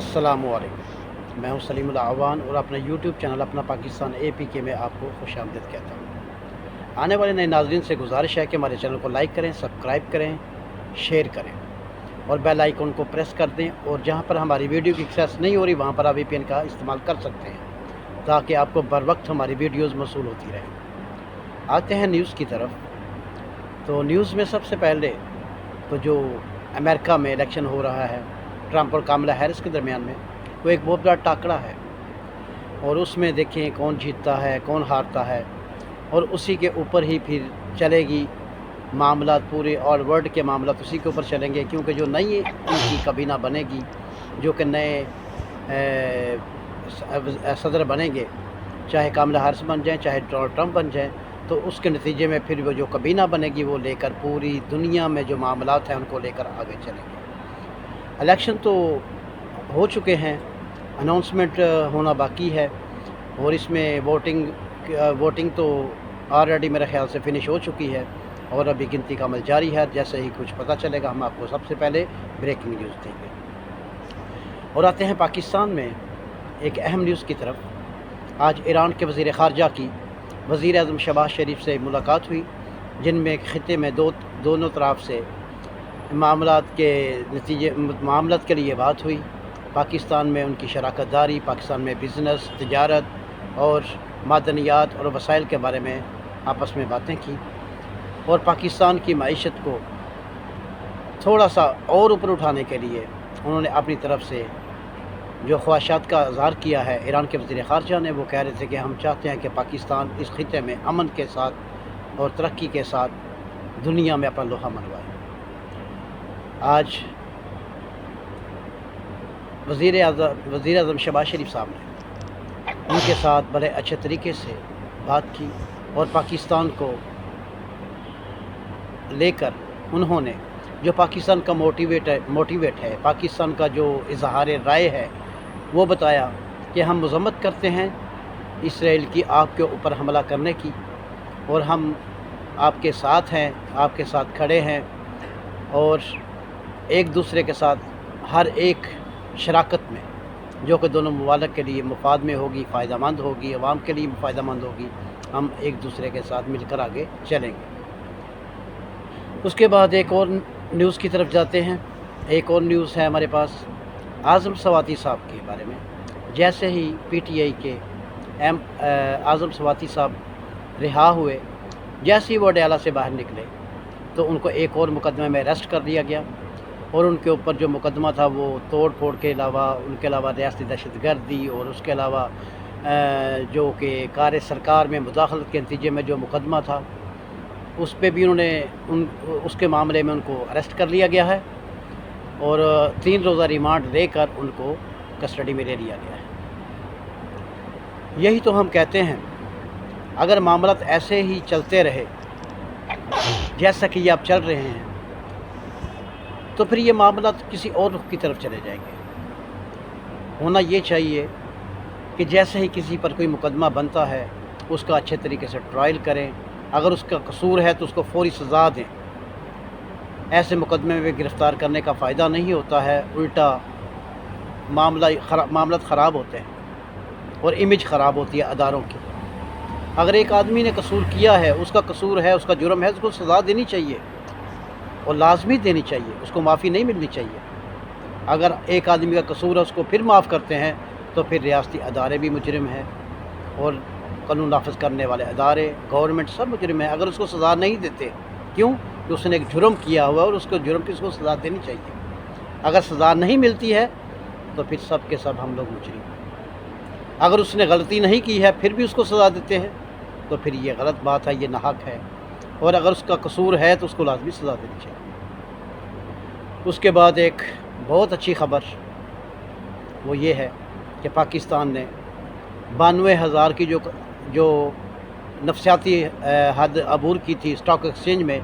अस्सलामु अलैकुम। मैं हूं सलीम उल अवान और अपना यूट्यूब चैनल अपना पाकिस्तान APK में आपको खुशामदीद कहता हूं। आने वाले नए नाज़रीन से गुजारिश है कि हमारे चैनल को लाइक करें, सब्सक्राइब करें, शेयर करें और बेल आइकन को प्रेस कर दें। और जहां पर हमारी वीडियो की एक्सेस नहीं हो रही वहां पर आप VPN का इस्तेमाल कर सकते हैं ताकि आपको बर वक्त हमारी वीडियोज़ मौसूल होती रहें। आते हैं न्यूज़ की तरफ। तो न्यूज़ में सबसे पहले तो जो अमेरिका में इलेक्शन हो रहा है ट्रंप और कामला हैरिस के दरमियान में, वो एक बहुत बड़ा टाकरा है और उसमें देखें कौन जीतता है कौन हारता है और उसी के ऊपर ही फिर चलेगी मामला, पूरे और वर्ल्ड के मामला उसी के ऊपर चलेंगे। क्योंकि जो नई इनकी कबीना बनेगी, जो कि नए सदर बनेंगे, चाहे कामला हैरिस बन जाए चाहे डोनाल्ड ट्रंप बन जाए, तो उसके नतीजे में फिर वो जो कबीना बनेगी वो लेकर पूरी दुनिया में जो मामलात हैं उनको लेकर आगे चलेंगे। इलेक्शन तो हो चुके हैं, अनाउंसमेंट होना बाकी है और इसमें वोटिंग तो ऑलरेडी मेरे ख्याल से फ़िनिश हो चुकी है और अभी गिनती का अमल जारी है। जैसे ही कुछ पता चलेगा हम आपको सबसे पहले ब्रेकिंग न्यूज़ देंगे। और आते हैं पाकिस्तान में एक अहम न्यूज़ की तरफ। आज ईरान के वज़ीर ख़ारजा की वज़ीर आज़म शहबाज शरीफ से मुलाकात हुई, जिनमें ख़ित्ते में दोनों तरफ से मामलात के लिए बात हुई। पाकिस्तान में उनकी शराकत दारी, पाकिस्तान में बिज़नेस, तिजारत और मादनियात और वसाइल के बारे में आपस में बातें की और पाकिस्तान की मईशत को थोड़ा सा और ऊपर उठाने के लिए उन्होंने अपनी तरफ से जो ख्वाहिशात का इज़हार किया है। ईरान के वज़ीर ख़ारजा ने वो कह रहे थे कि हम चाहते हैं कि पाकिस्तान इस खित्ते में अमन के साथ और तरक्की के साथ दुनिया में अपना लोहा मनवाए। आज वज़ीर आज़म शहबाज शरीफ साहब ने उनके साथ बड़े अच्छे तरीके से बात की और पाकिस्तान को लेकर उन्होंने जो पाकिस्तान का मोटिवेट है, पाकिस्तान का जो इज़हार राय है वो बताया कि हम मज़म्मत करते हैं इसराइल की आपके ऊपर हमला करने की और हम आपके साथ हैं, आपके साथ खड़े हैं और एक दूसरे के साथ हर एक शराकत में जो कि दोनों ममालिक के लिए मुफाद में होगी, फ़ायदेमंद होगी, अवाम के लिए फ़ायदेमंद होगी, हम एक दूसरे के साथ मिलकर आगे चलेंगे। उसके बाद एक और न्यूज़ की तरफ जाते हैं। एक और न्यूज़ है हमारे पास आज़म सवाती साहब के बारे में। जैसे ही PTI के आज़म सवाती साहब रिहा हुए, जैसे ही वो अडयाला से बाहर निकले तो उनको एक और मुकदमे में अरेस्ट कर लिया गया और उनके ऊपर जो मुकदमा था वो तोड़ फोड़ के अलावा उनके अलावा रियासती दहशतगर्दी और उसके अलावा जो कि कार्य सरकार में मुदाखलत के नतीजे में जो मुकदमा था उस पर भी उसके मामले में उनको अरेस्ट कर लिया गया है और 3 रोज़ा रिमांड लेकर उनको कस्टडी में ले लिया गया है। यही तो हम कहते हैं, अगर मामलात ऐसे ही चलते रहे जैसा कि ये अब चल रहे हैं तो फिर ये मामलात किसी और रुख की तरफ चले जाएंगे। होना ये चाहिए कि जैसे ही किसी पर कोई मुकदमा बनता है उसका अच्छे तरीके से ट्रायल करें, अगर उसका कसूर है तो उसको फौरी सज़ा दें। ऐसे मुकदमे में गिरफ़्तार करने का फ़ायदा नहीं होता है, उल्टा मामलात ख़राब होते हैं और इमेज ख़राब होती है अदारों की। अगर एक आदमी ने कसूर किया है, उसका कसूर है, उसका जुर्म है, उसको सज़ा देनी चाहिए और लाजमी देनी चाहिए, उसको माफ़ी नहीं मिलनी चाहिए। अगर एक आदमी का कसूर है उसको फिर माफ़ करते हैं तो फिर रियासती अदारे भी मुजरिम हैं और कानून नाफिज करने वाले अदारे, गवर्नमेंट सब मुजरिम है। अगर उसको सज़ा नहीं देते, क्यों? कि उसने एक जुर्म किया हुआ और उसको जुर्म की उसको सज़ा देनी चाहिए। अगर सज़ा नहीं मिलती है तो फिर सब के सब हम लोग मुजरिम हैं। अगर उसने गलती नहीं की है फिर भी उसको सज़ा देते हैं तो फिर ये गलत बात है, ये नाहक है। और अगर उसका कसूर है तो उसको लाजमी सज़ा देनी चाहिए। उसके बाद एक बहुत अच्छी खबर वो ये है कि पाकिस्तान ने 92,000 की जो नफसियाती हद अबूर की थी स्टॉक एक्सचेंज में,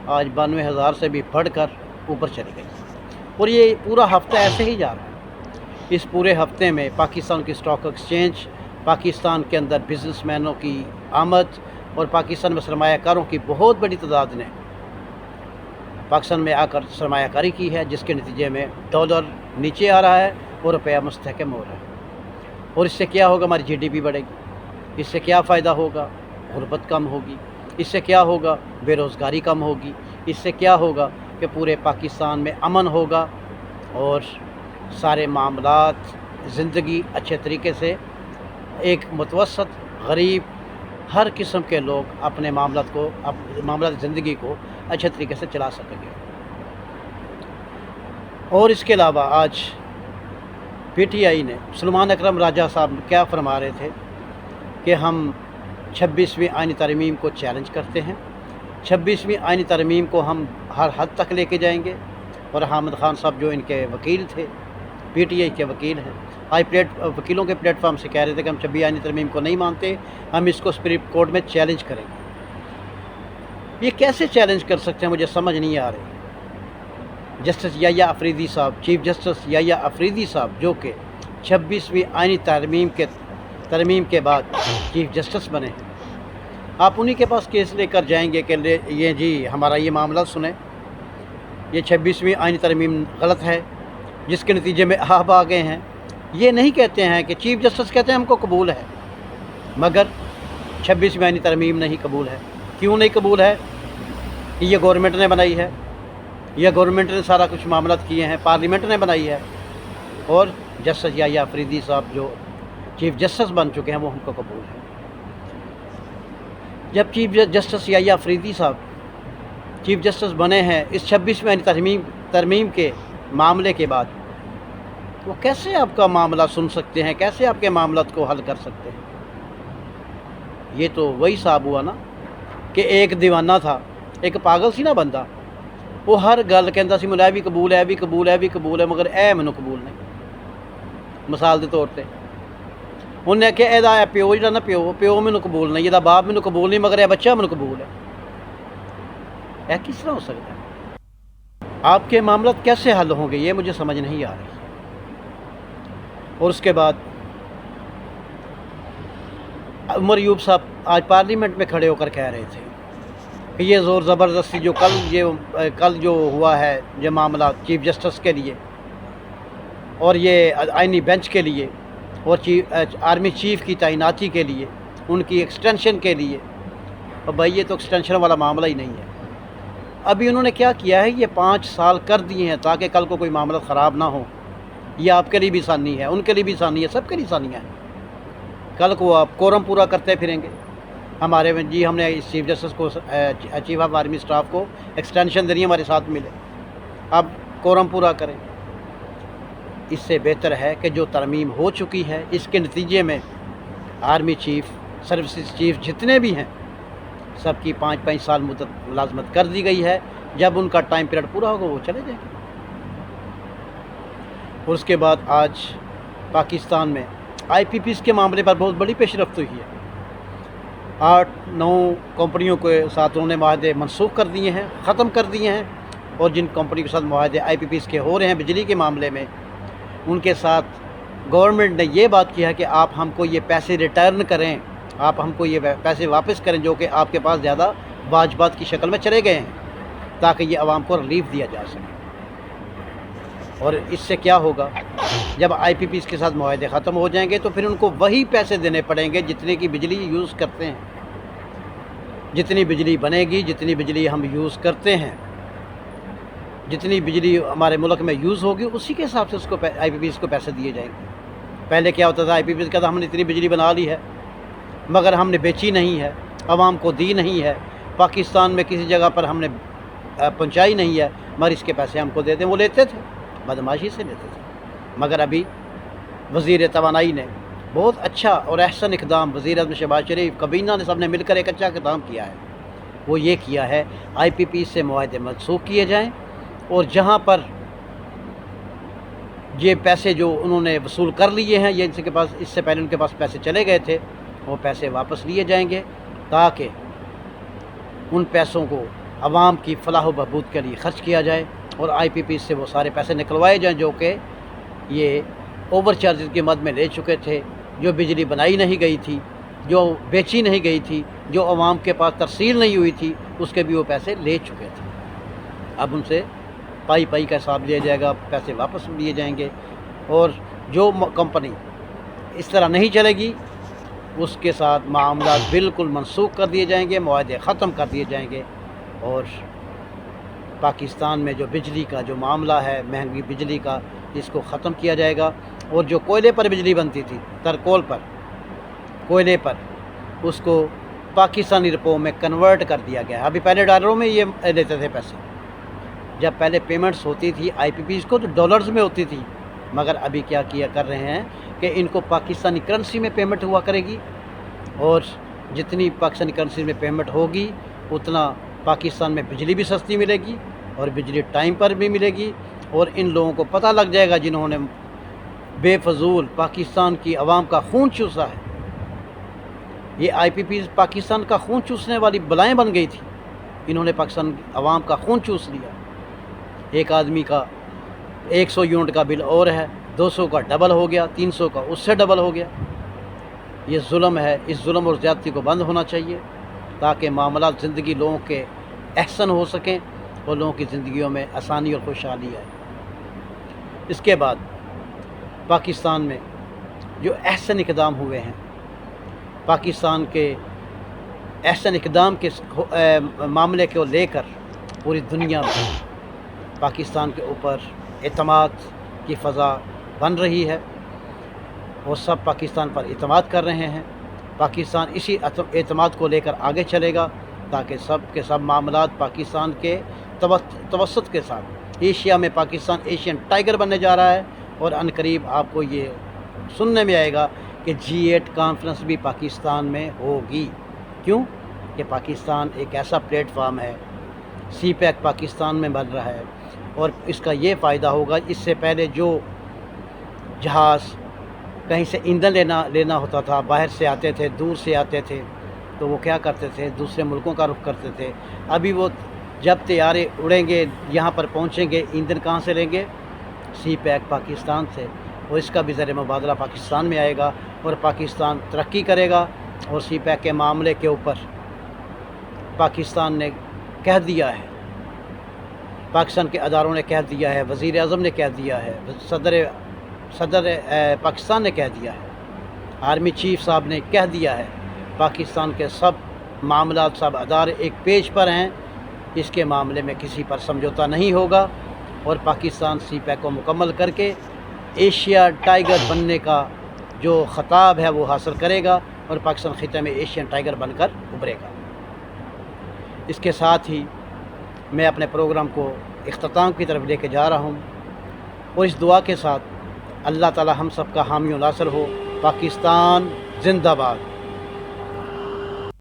आज 92,000 से भी बढ़कर ऊपर चली गई और ये पूरा हफ्ता ऐसे ही जा रहा है। इस पूरे हफ्ते में पाकिस्तान की स्टॉक एक्सचेंज, पाकिस्तान के अंदर बिजनेसमैनों की आमद और पाकिस्तान में सरमायाकारों की बहुत बड़ी तादाद ने पाकिस्तान में आकर सरमायाकारी की है, जिसके नतीजे में डॉलर नीचे आ रहा है और रुपया मुस्तहकम हो रहा है। और इससे क्या होगा, हमारी GDP बढ़ेगी। इससे क्या फ़ायदा होगा, गुर्बत कम होगी। इससे क्या होगा, बेरोज़गारी कम होगी। इससे क्या होगा कि पूरे पाकिस्तान में अमन होगा और सारे मामलात ज़िंदगी अच्छे तरीके से, एक मुतवसत गरीब हर किस्म के लोग अपने मामलात ज़िंदगी को अच्छे तरीके से चला सकेंगे। और इसके अलावा आज PTI ने सलमान अकरम राजा साहब क्या फरमा रहे थे कि हम 26वीं आईनी तरमीम को चैलेंज करते हैं। 26वीं आईनी तरमीम को हम हर हद तक लेके जाएंगे। और हामिद खान साहब जो इनके वकील थे, PTI के वकील हैं, वकीलों के प्लेटफॉर्म से कह रहे थे कि हम 26वीं आईनी तरमीम को नहीं मानते, हम इसको सुप्रीम कोर्ट में चैलेंज करेंगे। ये कैसे चैलेंज कर सकते हैं, मुझे समझ नहीं आ रही। जस्टिस याह्या अफरीदी साहब, चीफ जस्टिस याह्या अफरीदी साहब, जो कि 26वीं आईनी तरमीम के बाद चीफ जस्टिस बने, आप उन्हीं के पास केस लेकर जाएंगे कि ये जी हमारा ये मामला सुने, ये 26वीं आईनी तरमीम गलत है, जिसके नतीजे में आप आ गए हैं। ये नहीं कहते हैं कि चीफ जस्टिस कहते हैं हमको कबूल है, मगर 26वीं आईनी तरमीम नहीं कबूल है। क्यों नहीं कबूल है? ये गवर्नमेंट ने बनाई है, यह गवर्नमेंट ने सारा कुछ मामलात किए हैं, पार्लियामेंट ने बनाई है। और जस्टिस याह्या अफरीदी साहब जो चीफ जस्टिस बन चुके हैं वो हमको कबूल है। जब चीफ जस्टिस याह्या अफरीदी साहब चीफ जस्टिस बने हैं इस 26वीं आईनी तरमीम के मामले के बाद, वो कैसे आपका मामला सुन सकते हैं, कैसे आपके मामलात को हल कर सकते हैं? ये तो वही साहब हुआ ना कि एक दीवाना था, एक पागल सी ना बंदा, वो हर गल कहता सी मुझे भी कबूल है, भी कबूल है, भी कबूल है, मगर ए मैनू कबूल नहीं। मिसाल के तौर पर उन्हें आख्या एदा प्यो जो ना प्यो मैनू कबूल नहीं, एदा बाप मैनू कबूल नहीं, मगर यह बच्चा मैनू कबूल है। यह किस तरह हो सकता है? आपके मामला कैसे हल होंगे, ये मुझे समझ नहीं आ रही। और उसके बाद उमर यूब साहब आज पार्लियामेंट में खड़े होकर कह रहे थे कि ये ज़ोर ज़बरदस्ती जो कल जो हुआ है, ये मामला चीफ जस्टिस के लिए और ये आईनी बेंच के लिए और आर्मी चीफ़ की तैनाती के लिए, उनकी एक्सटेंशन के लिए, और भाई ये तो एक्सटेंशन वाला मामला ही नहीं है। अभी उन्होंने क्या किया है, ये 5 साल कर दिए हैं ताकि कल को कोई मामला ख़राब ना हो। ये आपके लिए भी आसानी है, उनके लिए भी आसानी है, सबके लिए आसानियाँ हैं। कल को आप कोरम पूरा करते फिरेंगे। हमारे में जी हमने इस चीफ जस्टिस को, चीफ ऑफ आर्मी स्टाफ को एक्सटेंशन देनी, हमारे साथ मिले, अब कोरम पूरा करें। इससे बेहतर है कि जो तरमीम हो चुकी है इसके नतीजे में आर्मी चीफ़, सर्विसेज चीफ़ जितने भी हैं सबकी 5-5 साल मुद्दत मुलाजमत कर दी गई है। जब उनका टाइम पीरियड पूरा होगा वो चले जाएंगे। और उसके बाद आज पाकिस्तान में IPPs के मामले पर बहुत बड़ी पेशरफ्त हुई है। 8-9 कंपनियों के साथ उन्होंने माहदे मनसूख कर दिए हैं, ख़त्म कर दिए हैं। और जिन कंपनी के साथ माहदे IPPs के हो रहे हैं बिजली के मामले में, उनके साथ गवर्नमेंट ने ये बात की है कि आप हमको ये पैसे रिटर्न करें, आप हमको ये पैसे वापस करें जो कि आपके पास ज़्यादा वाजबात की शक्ल में चले गए हैं, ताकि ये आवाम को रिलीफ दिया जा सके। और इससे क्या होगा, जब IPPs के साथ मुआहदे ख़त्म हो जाएंगे तो फिर उनको वही पैसे देने पड़ेंगे जितने की बिजली यूज़ करते हैं। जितनी बिजली बनेगी, जितनी बिजली हम यूज़ करते हैं, जितनी बिजली हमारे मुल्क में यूज़ होगी, उसी के हिसाब से उसको IPPs को पैसे दिए जाएंगे। पहले क्या होता था, IPPs कहता हमने इतनी बिजली बना ली है मगर हमने बेची नहीं है, आवाम को दी नहीं है, पाकिस्तान में किसी जगह पर हमने पहुँचाई नहीं है, मगर इसके पैसे हमको दे दें। वो लेते थे, बदमाशी से लेते थे। मगर अभी वज़ीर तवानाई ने बहुत अच्छा और अहसन इक़दाम, वज़ीर आज़म शहबाज शरीफ, काबीना ने सब ने मिलकर एक अच्छा इक़दाम किया है। वो ये किया है IPPs से मुआहदे मनसूख किए जाएँ और जहाँ पर ये पैसे जो उन्होंने वसूल कर लिए हैं, ये इनके पास इससे पहले उनके पास पैसे चले गए थे, वो पैसे वापस लिए जाएंगे ताकि उन पैसों को आवाम की फलाह व बहबूद के लिए ख़र्च किया जाए और IPPs से वो सारे पैसे निकलवाए जाएँ जो कि ये ओवर चार्जेस की मद में ले चुके थे, जो बिजली बनाई नहीं गई थी, जो बेची नहीं गई थी, जो आवाम के पास तरसील नहीं हुई थी, उसके भी वो पैसे ले चुके थे। अब उनसे पाई का हिसाब लिया जाएगा, पैसे वापस लिए जाएंगे। और جو کمپنی اس طرح نہیں چلے گی اس کے ساتھ معاملات بالکل منسوخ کر دیے جائیں گے، معاہدے ختم کر دیے جائیں گے، اور پاکستان میں جو بجلی کا جو معاملہ ہے، مہنگی بجلی کا، اس کو ختم کیا جائے گا، اور جو کوئلے پر بجلی بنتی تھی، ترکول پر، کوئلے پر، اس کو پاکستانی روپوں میں کنورٹ کر دیا گیا ہے۔ ابھی پہلے ڈالروں میں یہ لیتے تھے پیسے، جب پہلے پیمنٹس ہوتی تھی آئی پی پیز کو تو ڈالرز میں ہوتی تھی، مگر ابھی کیا کر رہے ہیں کہ ان کو پاکستانی کرنسی میں پیمنٹ ہوا کرے گی، اور جتنی پاکستانی کرنسی میں پیمنٹ ہوگی اتنا پاکستان میں بجلی بھی سستی ملے گی، اور بجلی ٹائم پر بھی ملے گی، اور ان لوگوں کو پتہ لگ جائے گا جنہوں نے بے فضول پاکستان کی عوام کا خون چوسا ہے۔ یہ آئی پی پیز پاکستان کا خون چوسنے والی بلائیں بن گئی تھی، انہوں نے پاکستان عوام کا خون چوس لیا۔ ایک آدمی کا 100 یونٹ کا بل اور ہے، 200 کا ڈبل ہو گیا، 300 کا اس سے ڈبل ہو گیا۔ یہ ظلم ہے، اس ظلم اور زیادتی کو بند ہونا چاہیے تاکہ معاملات زندگی لوگوں کے احسن ہو سکیں اور لوگوں کی زندگیوں میں آسانی اور خوشحالی آئے۔ اس کے بعد پاکستان میں جو احسن اقدام ہوئے ہیں، پاکستان کے احسن اقدام کے معاملے کو لے کر پوری دنیا میں پاکستان کے اوپر اعتماد کی فضا بن رہی ہے، وہ سب پاکستان پر اعتماد کر رہے ہیں۔ پاکستان اسی اعتماد کو لے کر آگے چلے گا تاکہ سب کے سب معاملات پاکستان کے توسط کے ساتھ ایشیا میں پاکستان ایشین ٹائیگر بننے جا رہا ہے، اور عنقریب آپ کو یہ سننے میں آئے گا کہ G8 کانفرنس بھی پاکستان میں ہوگی۔ کیوں کہ پاکستان ایک ایسا پلیٹ فارم ہے، سی پیک پاکستان میں بن رہا ہے، اور اس کا یہ فائدہ ہوگا، اس سے پہلے جو جہاز کہیں سے ایندھن لینا ہوتا تھا، باہر سے آتے تھے، دور سے آتے تھے، تو وہ کیا کرتے تھے، دوسرے ملکوں کا رخ کرتے تھے۔ ابھی وہ جب طیارے اڑیں گے، یہاں پر پہنچیں گے، ایندھن کہاں سے لیں گے؟ سی پیک پاکستان سے، اور اس کا بھی ذریعہ مبادلہ پاکستان میں آئے گا، اور پاکستان ترقی کرے گا۔ اور سی پیک کے معاملے کے اوپر پاکستان نے کہہ دیا ہے، پاکستان کے اداروں نے کہہ دیا ہے، وزیر اعظم نے کہہ دیا ہے، صدر پاکستان نے کہہ دیا ہے، آرمی چیف صاحب نے کہہ دیا ہے، پاکستان کے سب معاملات، سب ادارے ایک پیج پر ہیں، اس کے معاملے میں کسی پر سمجھوتا نہیں ہوگا، اور پاکستان سی پیک کو مکمل کر کے ایشیا ٹائیگر بننے کا جو خطاب ہے وہ حاصل کرے گا، اور پاکستان خطے میں ایشین ٹائیگر بن کر ابھرے گا۔ اس کے ساتھ ہی میں اپنے پروگرام کو اختتام کی طرف لے کے جا رہا ہوں، اور اس دعا کے ساتھ اللہ تعالی ہم سب کا حامی و ناصر ہو۔ پاکستان زندہ باد۔